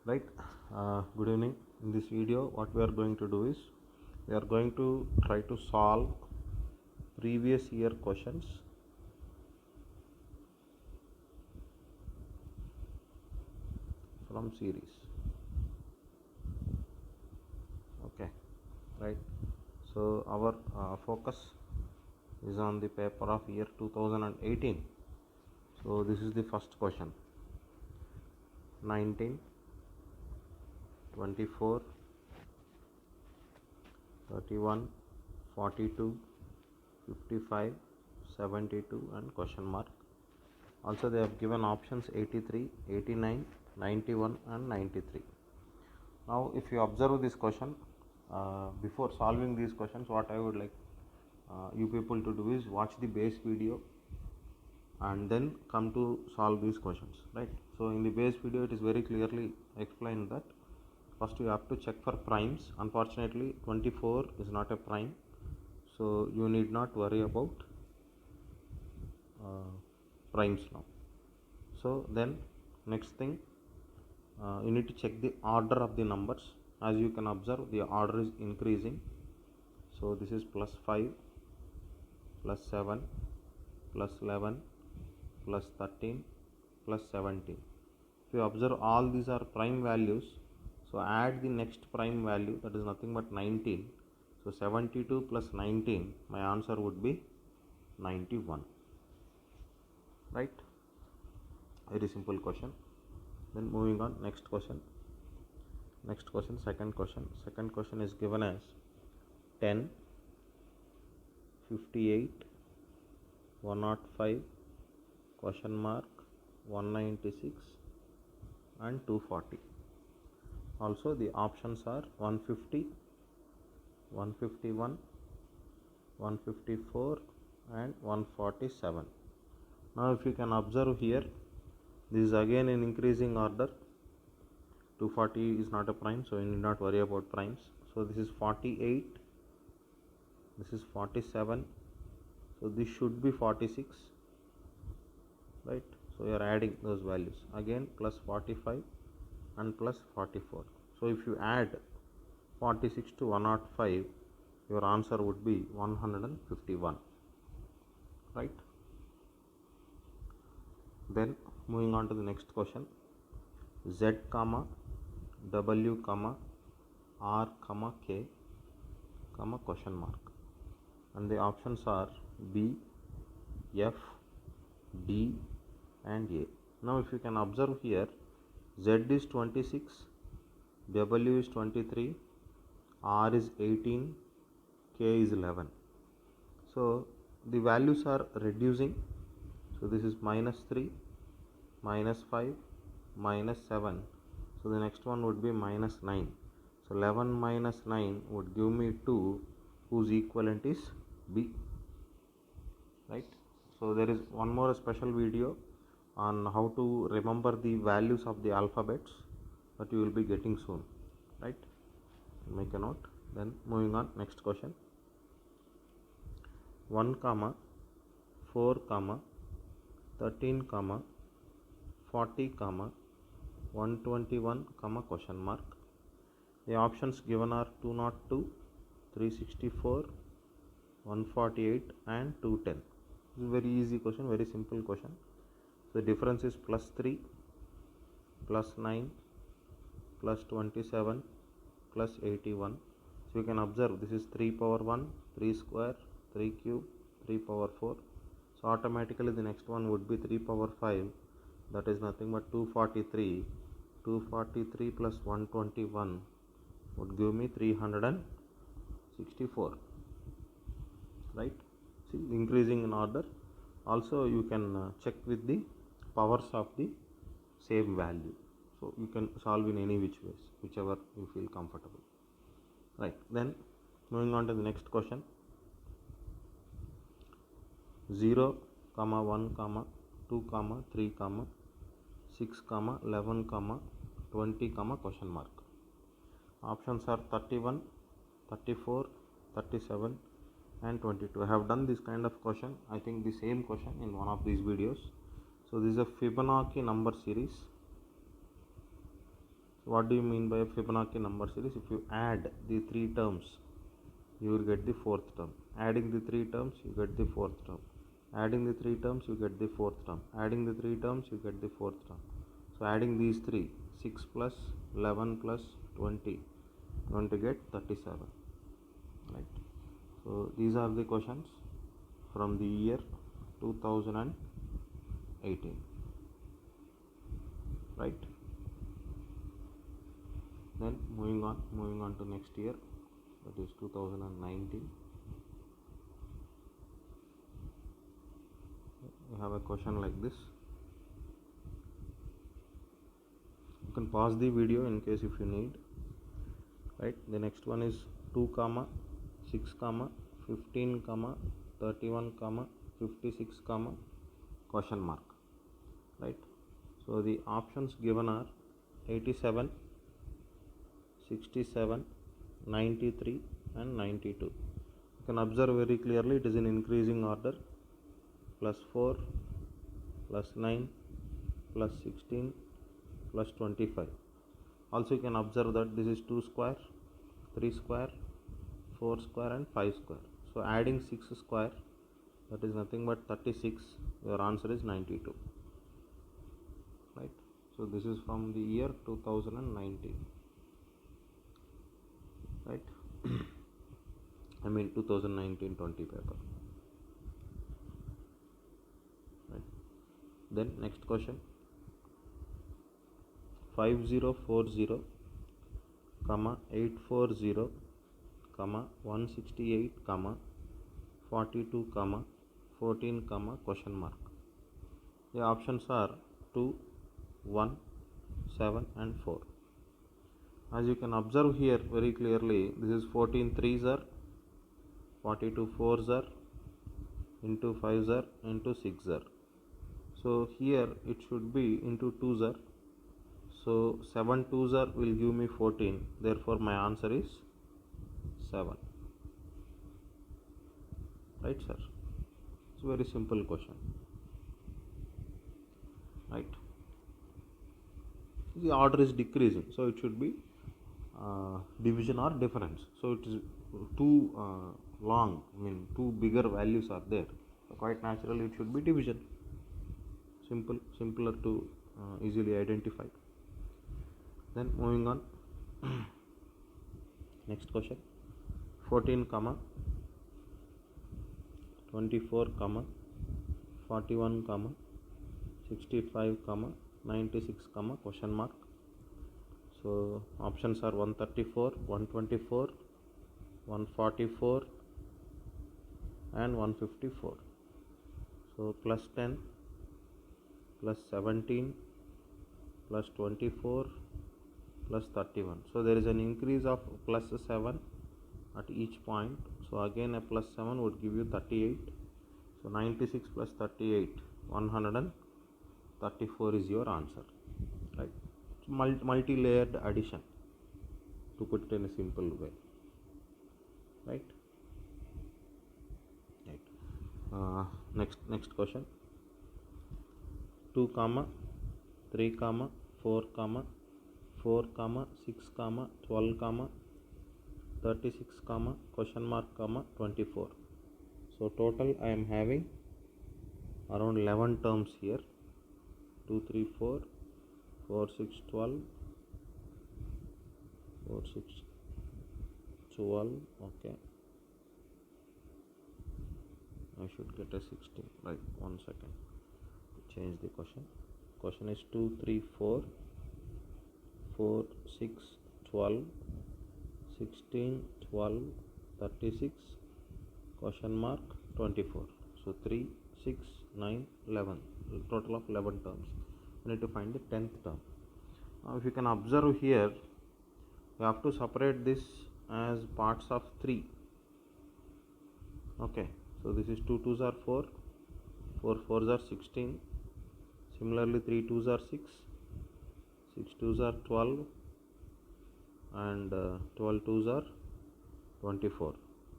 Right. Good evening. In this video what we are going to do is we are going to try to solve previous year questions from series. Okay, right. So our focus is on the paper of year 2018. So this is the first question. 19, 24, 31, 42, 55, 72 and question mark. Also they have given options 83, 89, 91 and 93. Now if you observe this question, before solving these questions, what I would like you people to do is watch the base video and then come to solve these questions, right? So in the base video it is very clearly explained that first you have to check for primes. Unfortunately 24 is not a prime, so you need not worry about primes now. So then next thing, you need to check the order of the numbers. As you can observe, the order is increasing. So this is plus 5, plus 7, plus 11, plus 13, plus 17. If you observe, all these are prime values. So add the next prime value, that is nothing but 19. So 72 plus 19, my answer would be 91. Right? Very simple question. Then moving on, next question. Second question is given as 10, 58, 105, question mark, 196 and 240. Also the options are 150, 151, 154 and 147. Now if you can observe here, this is again in increasing order. 240 is not a prime, so you need not worry about primes. So this is 48, this is 47, so this should be 46, right? So you are adding those values again, plus 45 and plus 44. So if you add 46 to 105, your answer would be 151, right? Then moving on to the next question. Z comma W comma R comma K comma question mark, and the options are B, F, D and A. Now if you can observe here, Z is 26, W is 23, R is 18, K is 11. So the values are reducing. So this is minus 3, minus 5, minus 7. So the next one would be minus 9. So 11 minus 9 would give me 2, whose equivalent is B, right? So there is one more special video on how to remember the values of the alphabets that you will be getting soon, right? Make a note. Then moving on, next question. 1 comma 4 comma 13 comma 40 comma 121 comma question mark. The options given are 202, 364, 148 and 210. This is very easy question, very simple question. So the difference is plus 3, plus 9, plus 27, plus 81. So you can observe this is 3 power 1, 3 square, 3 cube, 3 power 4. So automatically the next one would be 3 power 5, that is nothing but 243. 243 plus 121 would give me 364, right? See, increasing in order. Also you can check with the powers of the same value. So you can solve in any which ways, whichever you feel comfortable, right? Then moving on to the next question. 0 comma 1 comma 2 comma 3 comma 6 comma 11 comma 20 comma question mark. Options are 31, 34, 37 and 22. I have done this kind of question, I think the same question in one of these videos. So this is a Fibonacci number series. So So what do you mean by a Fibonacci number series? If you add the three terms, you will get the fourth term. Adding the three terms, you get the fourth term. Adding the three terms, you get the fourth term. Adding the three terms, you get the fourth term. So adding these three, 6 plus 11 plus 20, going to get 37. Right. So these are the questions from the year 2018. Right. Then moving on to next year, that is 2019. We have a question like this. You can pause the video in case if you need. Right. The next one is 2 comma 6 comma 15 comma 31 comma 56 comma question mark. Right. So the options given are 87, 67, 93 and 92. You can observe very clearly it is in increasing order: plus 4, plus 9, plus 16, plus 25. Also you can observe that this is 2 square, 3 square, 4 square and 5 square. So adding 6 square, that is nothing but 36. Your answer is 92. Right. So this is from the year 2019. Right. I mean 2019-20 paper. Right. Then next question, 5040 comma 840 comma 168 comma 42 comma 14 comma question mark. The options are 2, 1, 7 and 4. As you can observe here very clearly, this is 14 3s are, 42 4s are, into 5s are, into 6s are. So here it should be into 2s are. So 7 2s are will give me 14. Therefore my answer is 7. Right, sir? It's a very simple question. Right. The order is decreasing, so it should be division or difference. So it is too long, I mean two bigger values are there. So quite naturally it should be division. Simpler to easily identify. Then moving on. Next question, 14 comma 24 comma 41 comma 65 comma 96 comma question mark. So options are 134, 124, 144 and 154. So plus 10, plus 17, plus 24, plus 31. So there is an increase of plus 7 at each point. So again a plus 7 would give you 38. So 96 plus 38, 134 is your answer. Right. Multi-layered addition, to put it in a simple way. Right. Next question, 2 comma 3 comma 4 comma 4 comma 6 comma 12 comma 36 comma question mark comma 24. So total I am having around 11 terms here. 2 3 4 4 6 12 4 6 12. Okay, I should get a 16. Right, 1 second to change the question. Question is 2 3 4 4 6 12 16 12 36 question mark 24. So 3 6 9 11, total of 11 terms. We need to find the 10th term. Now if you can observe here, you have to separate this as parts of 3. Okay, so this is 2 2s are 4, 4 4s are 16, similarly 3 2s are 6, 6 2s are 12 and 12 2s are 24.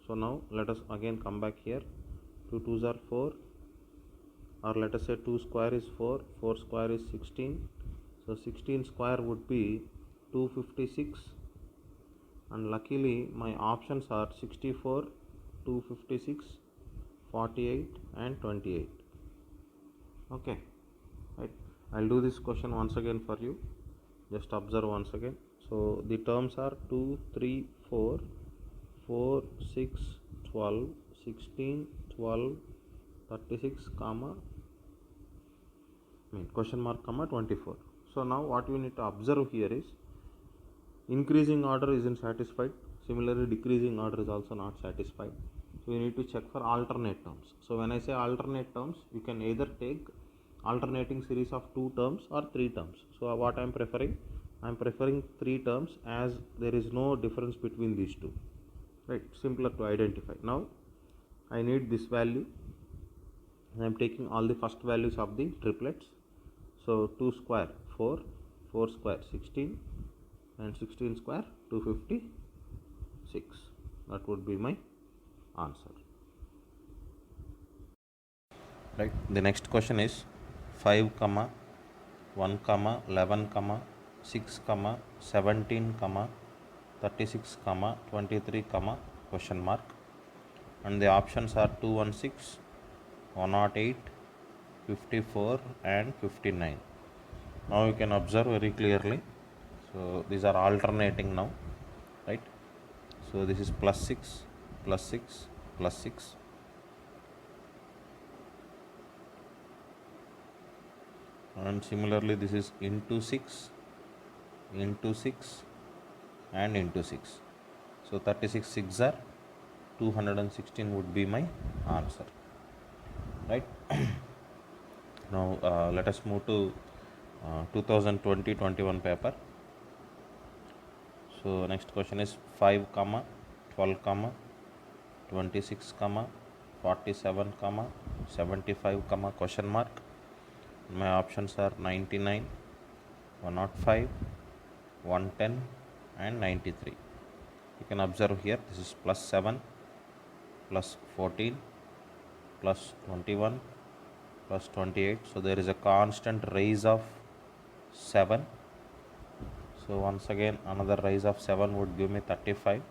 So now let us again come back here. 2 2s are 4, or let us say 2 square is 4, 4 square is 16. So 16 square would be 256, and luckily my options are 64, 256, 48 and 28. Okay, right. I'll do this question once again for you. Just observe once again. So the terms are 2, 3, 4, 4, 6, 12, 16, 12, 36, comma, question mark, comma, 24. So now what you need to observe here is increasing order isn't satisfied. Similarly, decreasing order is also not satisfied. So you need to check for alternate terms. So when I say alternate terms, you can either take alternating series of 2 terms or 3 terms. So what I am preferring? I am preferring 3 terms, as there is no difference between these two. Right, simpler to identify. Now I need this value. I am taking all the first values of the triplets. So 2 square 4, 4 square 16, and 16 square 256. That would be my answer. Right, the next question is 5 comma 1 comma 11 comma 6 comma 17 comma 36 comma 23 comma question mark, and the options are 216, 108, 54 and 59. Now you can observe very clearly. So these are alternating now, right? So this is plus 6, plus 6, plus 6. And similarly this is into 6, into 6 and into 6. So 36 6 are 216 would be my answer, right? Now let us move to 2020-21 paper. So next question is 5 comma 12 comma 26 comma 47 comma 75 comma question mark. My options are 99, 105, 110 and 93. You can observe here this is plus 7, plus 14, plus 21, plus 28. So there is a constant rise of 7. So once again another rise of 7 would give me 35.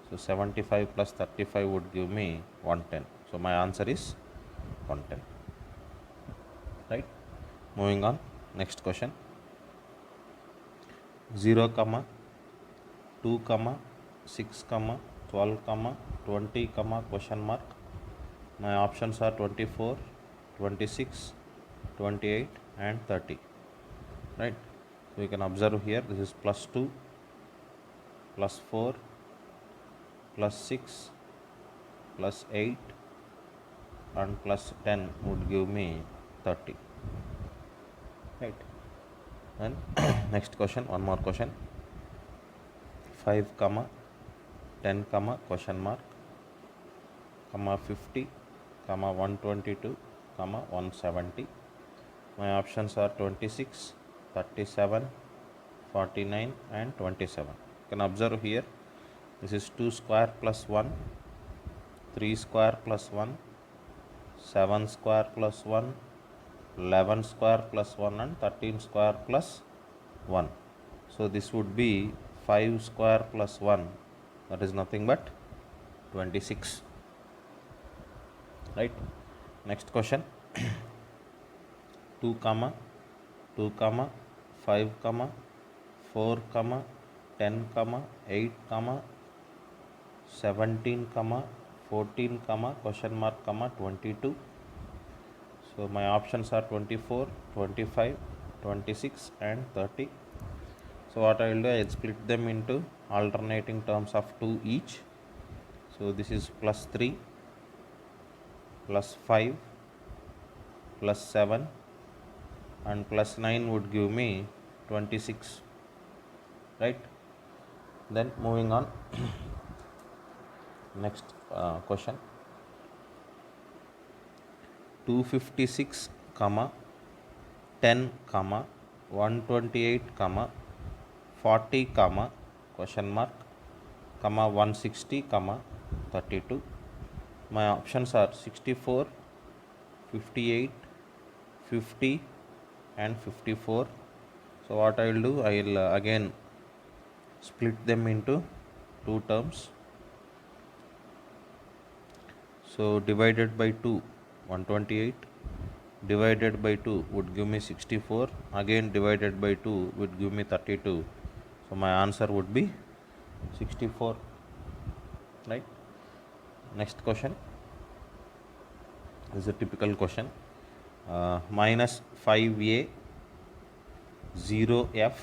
So 75 plus 35 would give me 110. So my answer is 110. Right. Moving on, next question. 0 comma 2 comma 6 comma 12 comma 20 comma question mark. My options are 24, 26, 28 and 30. Right. So you can observe here this is plus 2, plus 4, plus 6, plus 8 and plus 10 would give me 30. Right. And next question, one more question. 5 comma 10 comma question mark comma 50 comma 122 comma 170. My options are 26, 37, 49 and 27. You can observe here this is 2 square plus 1, 3 square plus 1, 7 square plus 1, 11 square plus 1 and 13 square plus 1. So this would be 5 square plus 1, that is nothing but 26. Right. Next question. 2 comma 2 comma 5 comma 4 comma 10 comma 8 comma 17 comma 14 comma question mark comma 22. So my options are 24, 25, 26 and 30. So what I will do, I will split them into alternating terms of 2 each. So this is plus 3, plus 5, plus 7 and plus 9 would give me 26. Right. Then moving on. Next question. 256 comma 10 comma 128 comma 40 comma question mark comma 160 comma 32. My options are 64, 58, 50 and 54. So what I will do, I will again split them into two terms. So divided by 2, 128, divided by 2 would give me 64, again divided by 2 would give me 32. So my answer would be 64, right? Next question is a typical question. Minus 5a 0f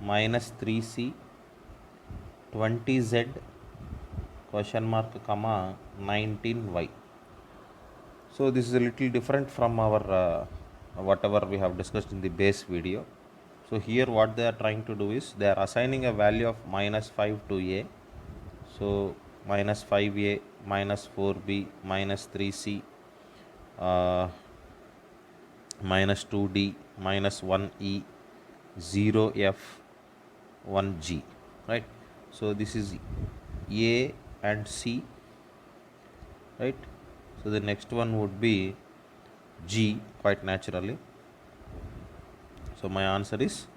minus 3c 20z question mark comma 19y. So this is a little different from our whatever we have discussed in the base video. So here what they are trying to do is they are assigning a value of minus 5 to a. So minus 5a minus 4b minus 3c minus 2d minus 1e 0f 1g, right? So this is a and c, right? So the next one would be g, quite naturally. So my answer is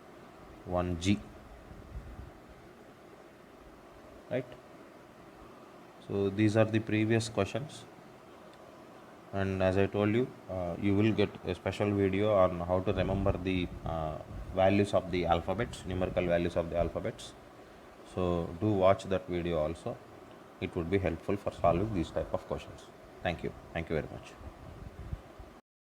1g, right? So these are the previous questions, and as I told you, you will get a special video on how to remember the values of the alphabets, numerical values of the alphabets. So do watch that video also. It would be helpful for solving these type of questions. Thank you very much.